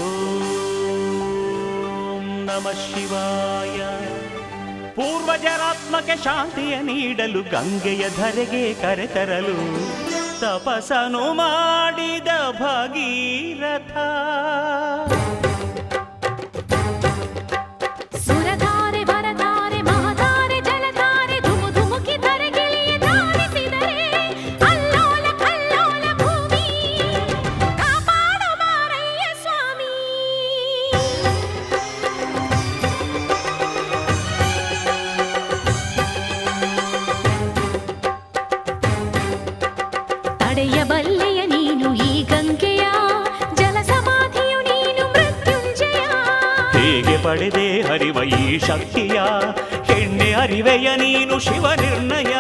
ಓಂ ನಮಃ ಶಿವಾಯ. ಪೂರ್ವಜರಾತ್ಮಕ್ಕೆ ಶಾಂತಿಯ ನೀಡಲು ಗಂಗೆಯ ಧರೆಗೆ ಕರೆತರಲು ತಪಸ್ಸನು ಮಾಡಿದ ಭಗೀರಥ. ತಡೆಯಬಲ್ಲೆಯ ನೀನು ಈ ಗಂಗೆಯ, ಜಲ ಸಮಾಧಿಯು ನೀನು ಮೃತ್ಯುಂಜಯ. ಹೇಗೆ ಪಡೆದೆ ಹರಿವ ಈ ಶಕ್ತಿಯ, ಹೆಣ್ಣೆ ಅರಿವೆಯ ನೀನು ಶಿವ ನಿರ್ಣಯ.